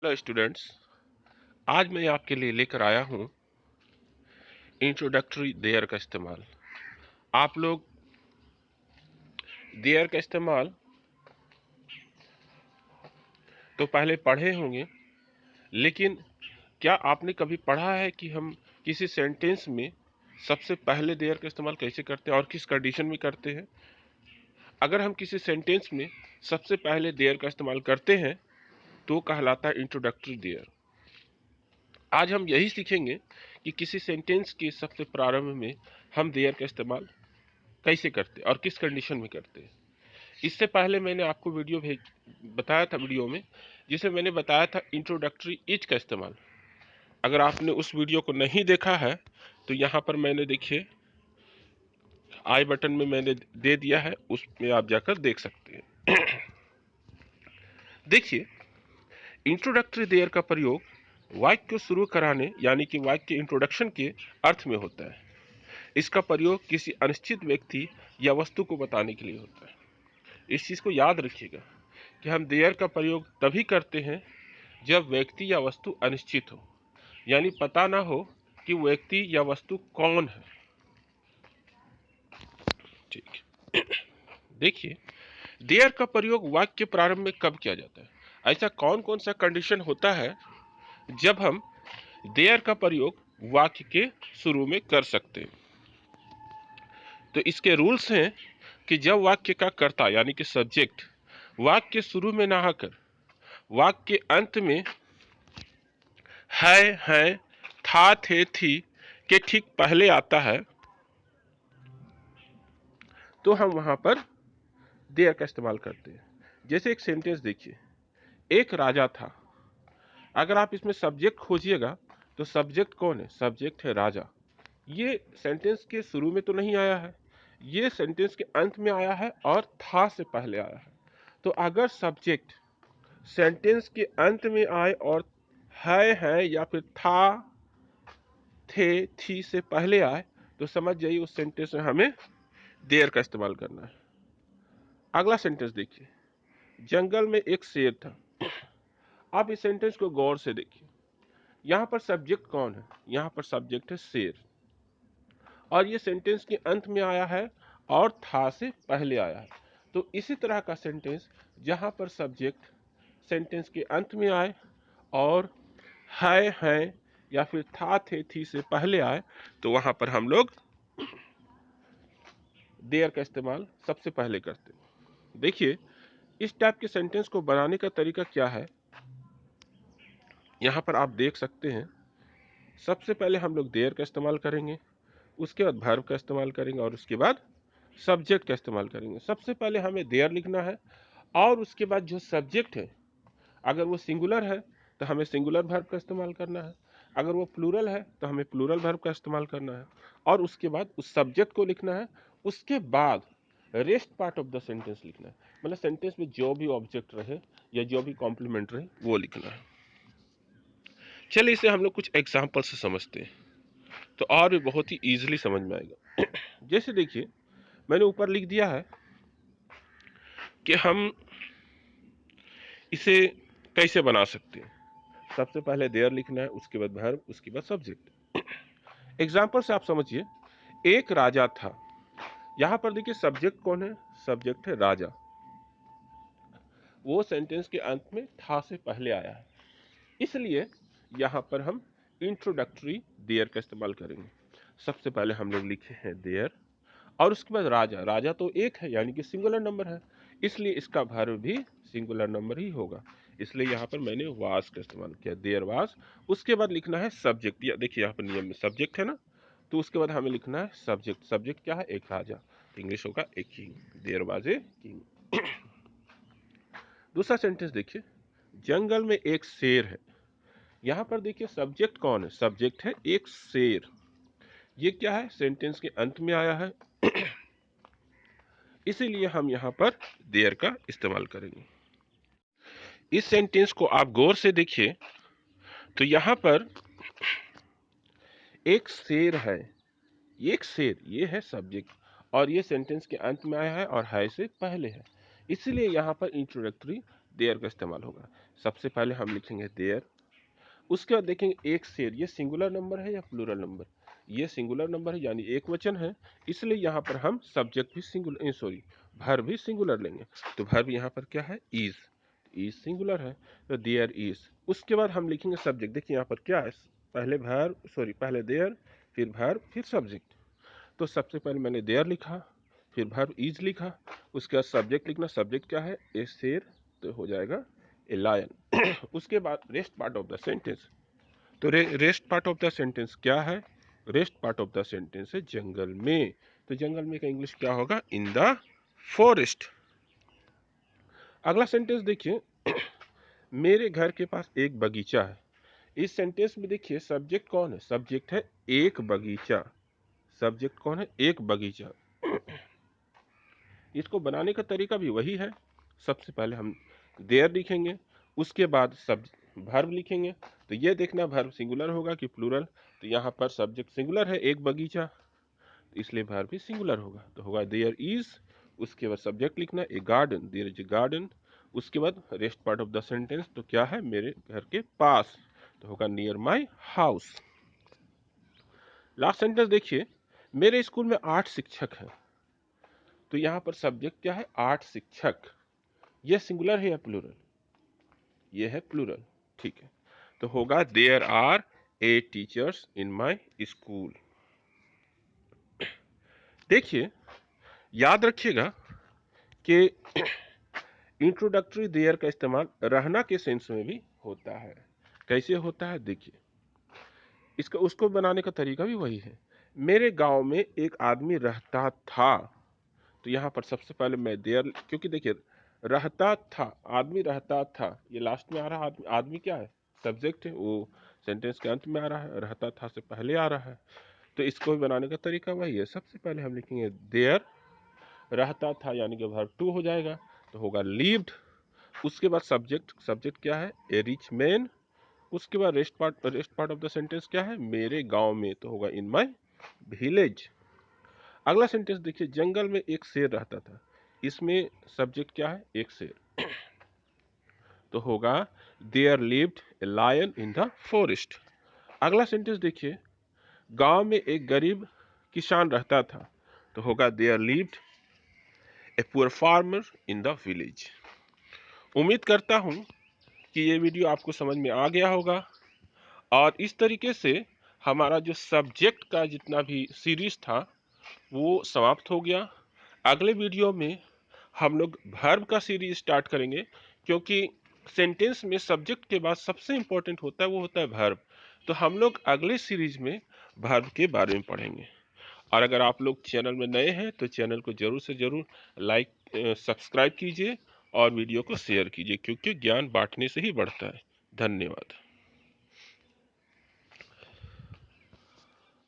Hello students. आज मैं आपके लिए लेकर आया हूँ इंट्रोडक्टरी देयर का इस्तेमाल। आप लोग देयर का इस्तेमाल तो पहले पढ़े होंगे, लेकिन क्या आपने कभी पढ़ा है कि हम किसी सेंटेंस में सबसे पहले देयर का इस्तेमाल कैसे करते हैं और किस कंडीशन में करते हैं? अगर हम किसी सेंटेंस में सबसे पहले देयर का इस्तेमाल करते हैं तो कहलाता है इंट्रोडक्टरी देयर। आज हम यही सीखेंगे कि किसी सेंटेंस के सबसे प्रारंभ में हम देयर का इस्तेमाल कैसे करते हैं और किस कंडीशन में करते हैं। इससे पहले मैंने आपको बताया था वीडियो में, जिसे मैंने बताया था इंट्रोडक्टरी इज का इस्तेमाल। अगर आपने उस वीडियो को नहीं देखा है तो यहाँ पर मैंने देखिए आई बटन में मैंने दे दिया है, उसमें आप जाकर देख सकते हैं। देखिए, इंट्रोडक्टरी देयर का प्रयोग वाक्य को शुरू कराने यानी कि वाक्य के इंट्रोडक्शन के अर्थ में होता है। इसका प्रयोग किसी अनिश्चित व्यक्ति या वस्तु को बताने के लिए होता है। इस चीज़ को याद रखिएगा कि हम देयर का प्रयोग तभी करते हैं जब व्यक्ति या वस्तु अनिश्चित हो, यानी पता ना हो कि व्यक्ति या वस्तु कौन है। ठीक, देखिए, देयर का प्रयोग वाक्य के प्रारंभ में कब किया जाता है? ऐसा कौन कौन सा कंडीशन होता है जब हम देयर का प्रयोग वाक्य के शुरू में कर सकते हैं? तो इसके रूल्स हैं कि जब वाक्य का कर्ता यानी कि सब्जेक्ट वाक्य के शुरू में ना आकर वाक्य के अंत में है, था, थे, थी के ठीक पहले आता है, तो हम वहां पर देयर का इस्तेमाल करते हैं। जैसे एक सेंटेंस देखिए, एक राजा था। अगर आप इसमें सब्जेक्ट खोजिएगा तो सब्जेक्ट कौन है? सब्जेक्ट है राजा। ये सेंटेंस के शुरू में तो नहीं आया है, ये सेंटेंस के अंत में आया है और था से पहले आया है। तो अगर सब्जेक्ट सेंटेंस के अंत में आए और है या फिर था, थे, थी से पहले आए, तो समझ जाइए उस सेंटेंस में हमें देयर का इस्तेमाल करना है। अगला सेंटेंस देखिए, जंगल में एक शेर था। आप इस सेंटेंस को गौर से देखिए, यहाँ पर सब्जेक्ट कौन है? यहाँ पर सब्जेक्ट है शेर, और ये सेंटेंस के अंत में आया है और था से पहले आया है। तो इसी तरह का सेंटेंस जहाँ पर सब्जेक्ट सेंटेंस के अंत में आए और है या फिर था, थे, थी से पहले आए, तो वहां पर हम लोग देयर का इस्तेमाल सबसे पहले करते हैं। देखिए, इस टाइप के सेंटेंस को बनाने का तरीका क्या है, यहाँ पर आप देख सकते हैं। सबसे पहले हम लोग देयर का इस्तेमाल करेंगे, उसके बाद वर्ब का इस्तेमाल करेंगे और उसके बाद सब्जेक्ट का इस्तेमाल करेंगे। सबसे पहले हमें देयर लिखना है और उसके बाद जो सब्जेक्ट है, अगर वो सिंगुलर है तो हमें सिंगुलर वर्ब का इस्तेमाल करना है, अगर वो प्लूरल है तो हमें प्लूरल वर्ब का इस्तेमाल करना है, और उसके बाद उस सब्जेक्ट को लिखना है। उसके बाद rest part of the sentence लिखना है, मतलब सेंटेंस में जो भी ऑब्जेक्ट रहे या जो भी कॉम्प्लीमेंट रहे वो लिखना है। चलिए इसे हम लोग कुछ एग्जाम्पल से समझते हैं तो और भी बहुत ही ईजिली समझ में आएगा। जैसे देखिए, मैंने ऊपर लिख दिया है कि हम इसे कैसे बना सकते हैं। सबसे पहले देयर लिखना है, उसके बाद वर्ब, उसके बाद सब्जेक्ट। एग्जाम्पल से आप समझिए, एक राजा था। यहां पर देखिए सब्जेक्ट कौन है? सब्जेक्ट है राजा। वो सेंटेंस के अंत में था से पहले आया है, इसलिए यहां पर हम इंट्रोडक्टरी देयर का इस्तेमाल करेंगे। सबसे पहले हम लोग लिखे हैं देयर और उसके बाद राजा। राजा तो एक है यानी कि सिंगुलर नंबर है, इसलिए इसका वर्ब भी सिंगुलर नंबर ही होगा, इसलिए यहाँ पर मैंने वास का इस्तेमाल किया, देयर वास। उसके बाद लिखना है सब्जेक्ट, या देखिए यहाँ पर नियम में सब्जेक्ट है ना, तो उसके बाद हमें लिखना है सब्जेक्ट। सब्जेक्ट क्या है? एक राजा, इंग्लिश होगा a king, there was a king. दूसरा सेंटेंस देखिए, जंगल में एक शेर है। यहाँ पर देखिए सब्जेक्ट कौन है? सब्जेक्ट है एक शेर। ये क्या है? सेंटेंस के अंत में आया है, इसीलिए हम यहाँ पर देयर का इस्तेमाल करेंगे। इस सेंटेंस को आप गौर से देखिए तो यहाँ पर एक शेर है, एक शेर, ये है सब्जेक्ट, और ये सेंटेंस के अंत में आया है और है से पहले है, इसीलिए यहाँ पर इंट्रोडक्टरी देयर का इस्तेमाल होगा। सबसे पहले हम लिखेंगे देयर, उसके बाद देखेंगे एक शेर, ये सिंगुलर नंबर है या प्लूरल नंबर, ये सिंगुलर नंबर है यानी एक वचन है, इसलिए यहाँ पर हम सब्जेक्ट भी सिंगुलर, सॉरी वर्ब भी सिंगुलर लेंगे। तो वर्ब यहाँ पर क्या है, इज सिंगुलर है, तो देयर इज। उसके बाद हम लिखेंगे सब्जेक्ट, देखिए यहाँ पर क्या है, पहले वर्ब, सॉरी पहले देयर, फिर वर्ब, फिर सब्जेक्ट। तो सबसे पहले मैंने देयर लिखा, फिर वर्ब इज लिखा, उसके बाद सब्जेक्ट लिखना, सब्जेक्ट क्या है, ए शेर, तो हो जाएगा ए लायन। उसके बाद rest part of the sentence, तो rest part of the sentence क्या है, rest part of the sentence है जंगल में, तो जंगल में का इंग्लिश क्या होगा, इन द फॉरेस्ट। अगला सेंटेंस देखिए, मेरे घर के पास एक बगीचा है। इस सेंटेंस में देखिए सब्जेक्ट कौन है, सब्जेक्ट है एक बगीचा, सब्जेक्ट कौन है, एक बगीचा। इसको बनाने का तरीका भी वही है, सबसे पहले हम देयर लिखेंगे, उसके बाद सब वर्ब लिखेंगे, तो ये देखना वर्ब सिंगुलर होगा कि प्लूरल, तो यहाँ पर सब्जेक्ट सिंगुलर है एक बगीचा, तो इसलिए वर्ब भी सिंगुलर होगा, तो होगा देयर इज, उसके बाद सब्जेक्ट लिखना a garden, there is a garden, उसके बाद rest part of the sentence, तो क्या है, मेरे घर के पास, तो होगा near my house. Last sentence देखिए, मेरे स्कूल में 8 शिक्षक हैं, तो यहाँ पर सब्जेक्ट क्या है, 8 शिक्षक, ये सिंगुलर है या प्लूरल, ये है प्लूरल, ठीक है, तो होगा there are 8 teachers in my school. देखिए याद रखिएगा कि इंट्रोडक्टरी देयर का इस्तेमाल रहना के सेंस में भी होता है। कैसे होता है देखिए, इसका उसको बनाने का तरीका भी वही है। मेरे गांव में एक आदमी रहता था, तो यहाँ पर सबसे पहले मैं देयर, क्योंकि देखिए रहता था, आदमी रहता था, ये लास्ट में आ रहा है, आदमी, आदमी क्या है, सब्जेक्ट है, वो सेंटेंस के अंत में आ रहा है, रहता था से पहले आ रहा है, तो इसको भी बनाने का तरीका वही है। सबसे पहले हम लिखेंगे देयर, रहता था यानी कि वर्ब टू हो जाएगा, तो होगा लिव्ड, उसके बाद सब्जेक्ट, सब्जेक्ट क्या है, ए रिच मैन, उसके बाद rest part of the sentence क्या है, मेरे गांव में, तो होगा इन माई विलेज। अगला सेंटेंस देखिए, जंगल में एक शेर रहता था, इसमें सब्जेक्ट क्या है, एक शेर, तो होगा there lived a lion in the forest. अगला सेंटेंस देखिए, गांव में एक गरीब किसान रहता था, तो होगा there lived a poor farmer in the village. उम्मीद करता हूं कि ये वीडियो आपको समझ में आ गया होगा, और इस तरीके से हमारा जो सब्जेक्ट का जितना भी सीरीज था वो समाप्त हो गया। अगले वीडियो में हम लोग वर्ब का सीरीज स्टार्ट करेंगे, क्योंकि सेंटेंस में सब्जेक्ट के बाद सबसे इंपॉर्टेंट होता है वो होता है वर्ब, तो हम लोग अगले सीरीज में वर्ब के बारे में पढ़ेंगे। और अगर आप लोग चैनल में नए हैं तो चैनल को जरूर से जरूर लाइक, सब्सक्राइब कीजिए और वीडियो को शेयर कीजिए, क्योंकि ज्ञान बांटने से ही बढ़ता है। धन्यवाद।